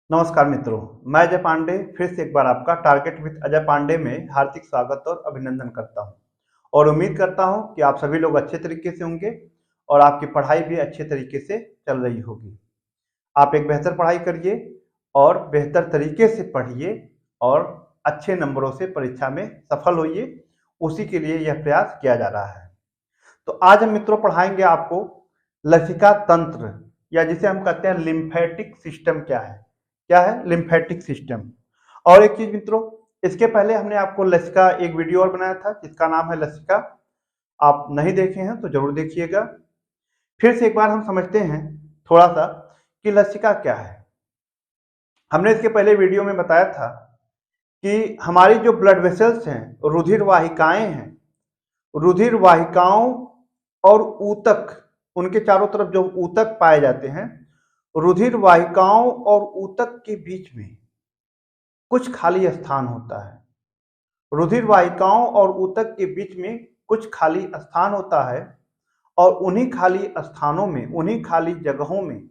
नमस्कार मित्रों, मैं अजय पांडे फिर से एक बार आपका टारगेट विद अजय पांडे में हार्दिक स्वागत और अभिनंदन करता हूं और उम्मीद करता हूं कि आप सभी लोग अच्छे तरीके से होंगे और आपकी पढ़ाई भी अच्छे तरीके से चल रही होगी। आप एक बेहतर पढ़ाई करिए और बेहतर तरीके से पढ़िए और अच्छे नंबरों से परीक्षा में सफल होइए, उसी के लिए यह प्रयास किया जा रहा है। तो आज हम मित्रों पढ़ाएंगे आपको लसिका तंत्र या जिसे हम कहते हैं लिम्फेटिक सिस्टम क्या है लिम्फेटिक सिस्टम। और एक चीज मित्रों, इसके पहले हमने आपको लसिका एक वीडियो और बनाया था जिसका नाम है लसिका। आप नहीं देखे हैं तो जरूर देखिएगा। फिर से एक बार हम समझते हैं थोड़ा सा कि लसिका क्या है। हमने इसके पहले वीडियो में बताया था कि हमारी जो ब्लड वेसल्स हैं, रुधिर वाहिकाएं हैं, रुधिर वाहिकाओं और ऊतक, उनके चारों तरफ जो ऊतक पाए जाते हैं, रुधिर वाहिकाओं और ऊतक के बीच में कुछ खाली स्थान होता है। रुधिर वाहिकाओं और ऊतक के बीच में कुछ खाली स्थान होता है और उन्हीं खाली स्थानों में, उन्हीं खाली जगहों में,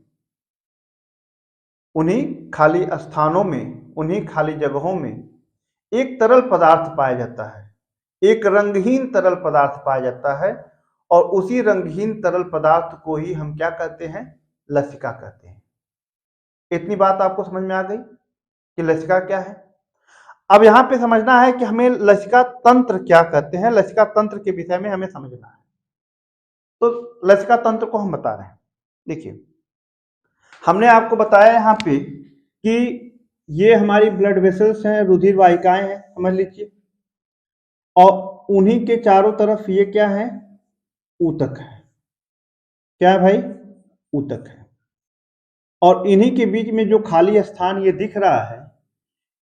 उन्हीं खाली स्थानों में, उन्हीं खाली जगहों में एक तरल पदार्थ पाया जाता है, एक रंगहीन तरल पदार्थ पाया जाता है और उसी रंगहीन तरल पदार्थ को ही हम क्या कहते हैं? लसिका कहते हैं। इतनी बात आपको समझ में आ गई कि लसिका क्या है। अब यहां पे समझना है कि हमें लसिका तंत्र क्या कहते हैं, लसिका तंत्र के विषय में हमें समझना है। तो लसिका तंत्र को हम बता रहे हैं। देखिए, हमने आपको बताया यहाँ पे कि ये हमारी ब्लड वेसल्स हैं, रुधिर वाहिकाएं हैं, समझ लीजिए, और उन्हीं के चारों तरफ ये क्या है? ऊतक है। क्या है भाई? ऊतक है। और इन्हीं के बीच में जो खाली स्थान ये दिख रहा है,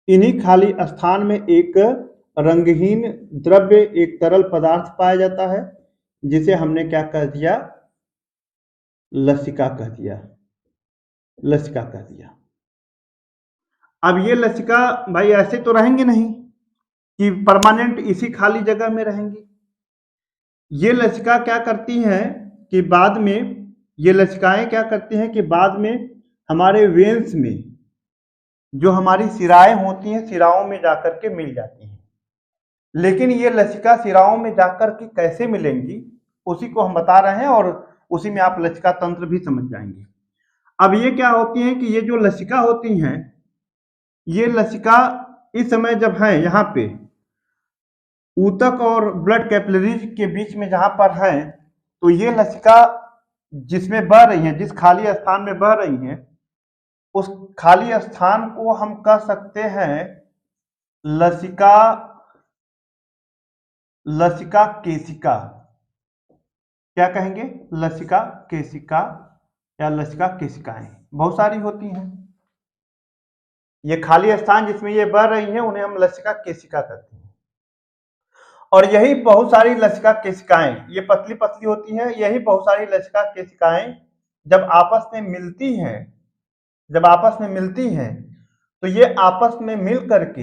इन्हीं खाली स्थान में एक रंगहीन द्रव्य, एक तरल पदार्थ पाया जाता है जिसे हमने क्या कह दिया? लसिका कह दिया। लसिका कह दिया। अब ये लसिका भाई ऐसे तो रहेंगे नहीं कि परमानेंट इसी खाली जगह में रहेंगी। ये लसिका क्या करती हैं कि बाद में, ये लसिकाएं क्या करती हैं कि बाद में हमारे वेन्स में जो हमारी सिराएं होती हैं, सिराओं में जाकर के मिल जाती हैं। लेकिन ये लसिका सिराओं में जाकर के कैसे मिलेंगी, उसी को हम बता रहे हैं और उसी में आप लसिका तंत्र भी समझ जाएंगे। अब ये क्या होती हैं कि ये जो लसिका होती हैं, ये लसिका इस समय जब है यहाँ पे ऊतक और ब्लड कैपिलरीज के बीच में जहां पर है, तो ये लसिका जिसमें बह रही है, जिस खाली स्थान में बह रही है, उस खाली स्थान को हम कह सकते हैं लसिका, लसिका केशिका। क्या कहेंगे? लसिका केशिका या लसिका केशिकाएं बहुत सारी होती हैं। ये खाली स्थान जिसमें ये बह रही हैं उन्हें हम लसिका केशिका कहते हैं। और यही बहुत सारी लसिका केशिकाएं, ये पतली पतली होती हैं, यही बहुत सारी लसिका केशिकाएं जब आपस में मिलती हैं, जब आपस में मिलती हैं तो ये आपस में मिल करके,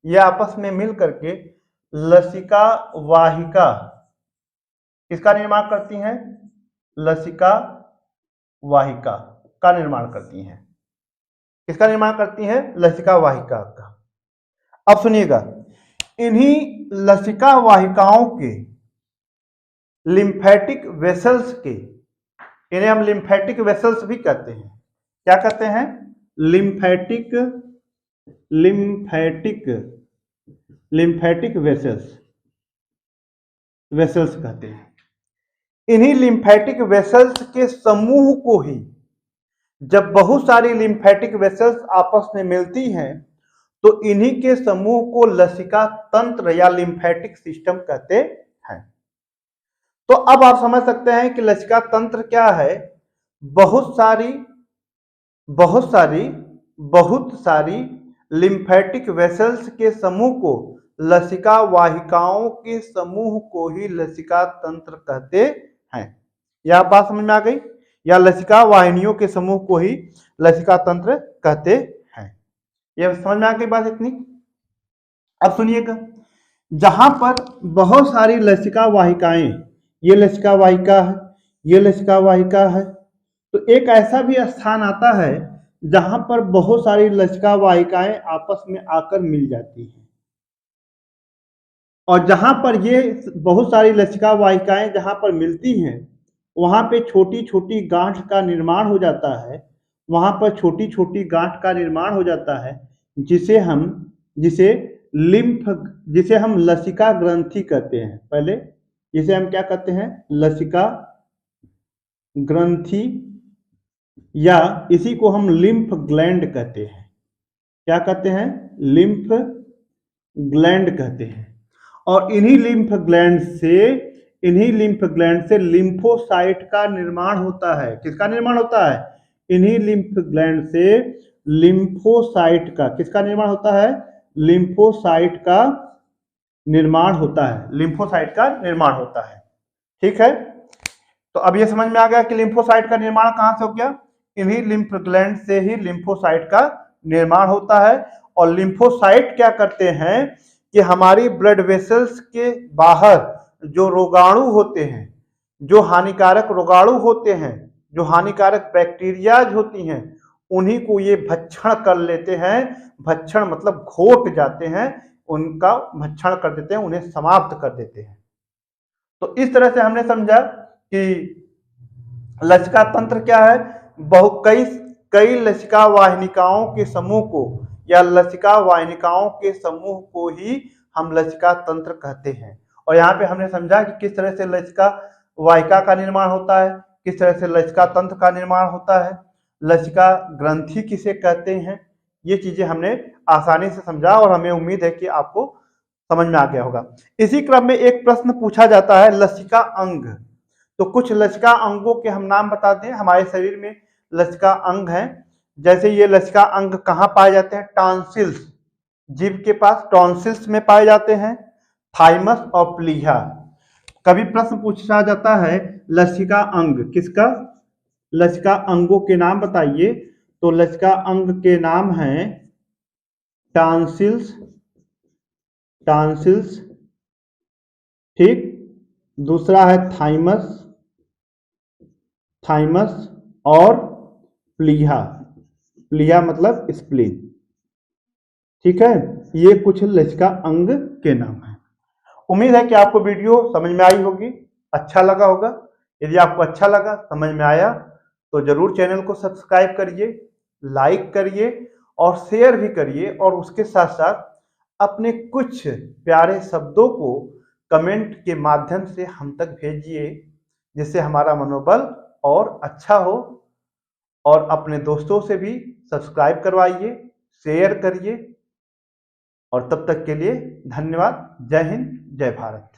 ये आपस में मिल करके लसिका वाहिका किसका निर्माण करती हैं? लसिका वाहिका का निर्माण करती हैं। किसका निर्माण करती हैं? लसिका वाहिका का। अब सुनिएगा, इन्हीं लसिका वाहिकाओं के लिम्फेटिक वेसल्स के, इन्हें हम लिम्फेटिक वेसल्स भी कहते हैं। क्या कहते हैं? Lymphatic, lymphatic, lymphatic vessels, vessels कहते हैं। इन्हीं लिम्फेटिक वेसल्स के समूह को ही, जब बहुत सारी लिम्फेटिक वेसल्स आपस में मिलती हैं तो इन्हीं के समूह को लसिका तंत्र या लिम्फेटिक सिस्टम कहते हैं। तो अब आप समझ सकते हैं कि लसिका तंत्र क्या है। बहुत सारी लिम्फेटिक वेसल्स के समूह को, लसिका वाहिकाओं के समूह को ही लसिका तंत्र कहते हैं। यह बात समझ में आ गई? या लसिका वाहिनियों के समूह को ही लसिका तंत्र कहते हैं। यह समझ में आ गई बात इतनी? अब सुनिएगा, जहां पर बहुत सारी लसिका वाहिकाएं, ये लसिका वाहिका है, ये लसिका वाहिका है, तो एक ऐसा भी स्थान आता है जहां पर बहुत सारी लसिका वाहिकाएं आपस में आकर मिल जाती हैं, और जहां पर ये बहुत सारी लसिका वाहिकाएं जहां पर मिलती हैं वहां पे छोटी छोटी गांठ का निर्माण हो जाता है, वहां पर छोटी छोटी गांठ का निर्माण हो जाता है, जिसे हम जिसे लिम्फ जिसे हम लसिका ग्रंथि कहते हैं। पहले जिसे हम क्या कहते हैं, लसिका ग्रंथि, या इसी को हम लिम्फ ग्लैंड कहते हैं। क्या कहते हैं, लिम्फ ग्लैंड कहते हैं। और इन्हीं लिम्फ ग्लैंड से लिम्फोसाइट का निर्माण होता है। किसका निर्माण होता है, इन्हीं लिम्फ ग्लैंड से लिम्फोसाइट का किसका निर्माण होता है, लिम्फोसाइट का निर्माण होता है, लिम्फोसाइट का निर्माण होता है। ठीक है, तो अब ये समझ में आ गया कि लिम्फोसाइट का निर्माण कहां से हो गया, इन्हीं लिम्फ ग्लैंड से ही लिम्फोसाइट का निर्माण होता है। और लिम्फोसाइट क्या करते हैं कि हमारी ब्लड वेसल्स के बाहर जो रोगाणु होते हैं, जो हानिकारक रोगाणु होते हैं, जो हानिकारक बैक्टीरियाज होती हैं, उन्हीं को ये भक्षण कर लेते हैं। भक्षण मतलब घोट जाते हैं, उनका भक्षण कर देते हैं, उन्हें समाप्त कर देते हैं। तो इस तरह से हमने समझा कि लसिका तंत्र क्या है। कई लसिका वाहिनिकाओं के समूह को या लसिका वाहिनिकाओं के समूह को ही हम लसिका तंत्र कहते हैं। और यहाँ पे हमने समझा कि किस तरह से लसिका वाहिका का निर्माण होता है, किस तरह से लसिका तंत्र का निर्माण होता है, लसिका ग्रंथि किसे कहते हैं। ये चीजें हमने आसानी से समझा और हमें उम्मीद है कि आपको समझ में आ गया होगा। इसी क्रम में एक प्रश्न पूछा जाता है, लसिका अंग। तो कुछ लसिका अंगों के हम नाम बता दें। हमारे शरीर में लसिका अंग हैं, जैसे ये लसिका अंग कहाँ पाए जाते हैं, टॉन्सिल्स, जीभ के पास टॉन्सिल्स में पाए जाते हैं, थाइमस और प्लीहा। कभी प्रश्न पूछा जाता है लसिका अंग किसका, लसिका अंगों के नाम बताइए, तो लसिका अंग के नाम हैं टॉन्सिल्स, टॉन्सिल्स, ठीक, दूसरा है थाइमस, थाइमस, और प्लीहा, प्लीहा मतलब स्प्लीन। ठीक है, ये कुछ लसिका अंग के नाम हैं। उम्मीद है कि आपको वीडियो समझ में आई होगी, अच्छा लगा होगा। यदि आपको अच्छा लगा, समझ में आया, तो जरूर चैनल को सब्सक्राइब करिए, लाइक करिए और शेयर भी करिए। और उसके साथ साथ अपने कुछ प्यारे शब्दों को कमेंट के माध्यम से हम तक भेजिए, जिससे हमारा मनोबल और अच्छा हो। और अपने दोस्तों से भी सब्सक्राइब करवाइए, शेयर करिए। और तब तक के लिए धन्यवाद। जय हिंद, जय भारत।